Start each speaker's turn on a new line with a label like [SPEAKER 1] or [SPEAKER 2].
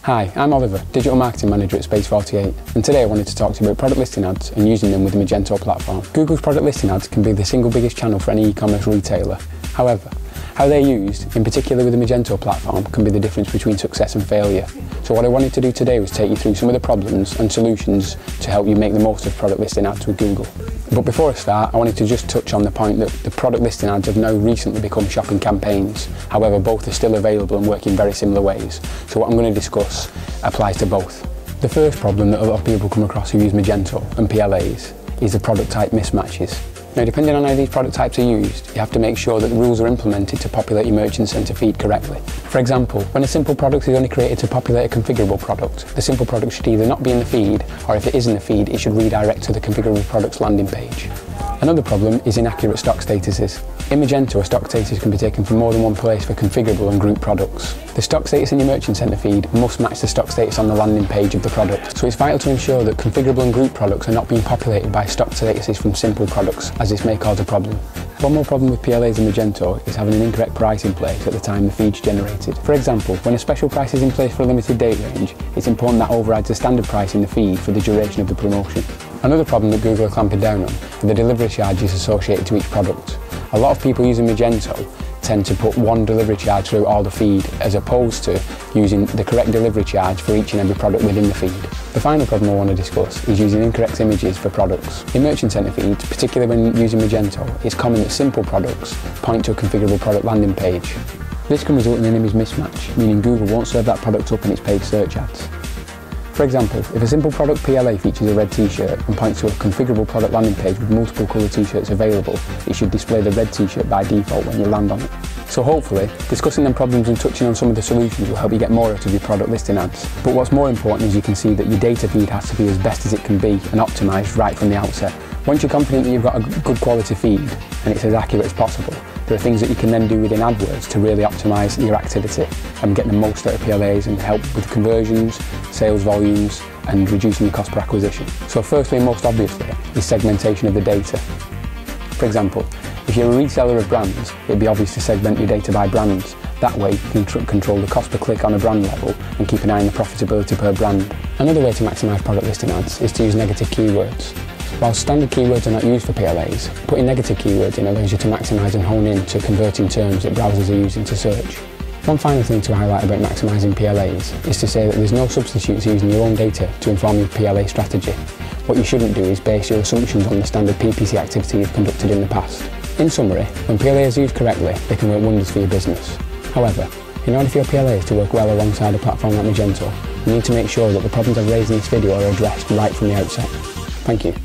[SPEAKER 1] Hi, I'm Oliver, Digital Marketing Manager at Space48, and today I wanted to talk to you about product listing ads and using them with the Magento platform. Google's product listing ads can be the single biggest channel for any e-commerce retailer. However, how they're used, in particular with the Magento platform, can be the difference between success and failure. So what I wanted to do today was take you through some of the problems and solutions to help you make the most of product listing ads with Google. But before I start, I wanted to just touch on the point that the product listing ads have now recently become shopping campaigns. However, both are still available and work in very similar ways. So what I'm going to discuss applies to both. The first problem that a lot of people come across who use Magento and PLAs is the product type mismatches. Now, depending on how these product types are used, you have to make sure that the rules are implemented to populate your Merchant Center feed correctly. For example, when a simple product is only created to populate a configurable product, the simple product should either not be in the feed, or if it is in the feed, it should redirect to the configurable products landing page. Another problem is inaccurate stock statuses. In Magento, a stock status can be taken from more than one place for configurable and group products. The stock status in your Merchant Center feed must match the stock status on the landing page of the product, so it's vital to ensure that configurable and group products are not being populated by stock statuses from simple products, as this may cause a problem. One more problem with PLAs in Magento is having an incorrect price in place at the time the feed's generated. For example, when a special price is in place for a limited date range, it's important that overrides the standard price in the feed for the duration of the promotion. Another problem that Google are clamping down on are the delivery charges associated to each product. A lot of people using Magento tend to put one delivery charge through all the feed, as opposed to using the correct delivery charge for each and every product within the feed. The final problem I want to discuss is using incorrect images for products. In Merchant Center feeds, particularly when using Magento, it's common that simple products point to a configurable product landing page. This can result in an image mismatch, meaning Google won't serve that product up in its paid search ads. For example, if a simple product PLA features a red t-shirt and points to a configurable product landing page with multiple colour t-shirts available, it should display the red t-shirt by default when you land on it. So hopefully, discussing them problems and touching on some of the solutions will help you get more out of your product listing ads. But what's more important is you can see that your data feed has to be as best as it can be and optimised right from the outset. Once you're confident that you've got a good quality feed and it's as accurate as possible, there are things that you can then do within AdWords to really optimise your activity and get the most out of PLAs and help with conversions, sales volumes and reducing your cost per acquisition. So firstly and most obviously is segmentation of the data. For example, if you're a reseller of brands, it'd be obvious to segment your data by brands. That way you can control the cost per click on a brand level and keep an eye on the profitability per brand. Another way to maximise product listing ads is to use negative keywords. While standard keywords are not used for PLAs, putting negative keywords in allows you to maximise and hone in to converting terms that browsers are using to search. One final thing to highlight about maximising PLAs is to say that there's no substitute to using your own data to inform your PLA strategy. What you shouldn't do is base your assumptions on the standard PPC activity you've conducted in the past. In summary, when PLAs are used correctly, they can work wonders for your business. However, in order for your PLAs to work well alongside a platform like Magento, you need to make sure that the problems I've raised in this video are addressed right from the outset. Thank you.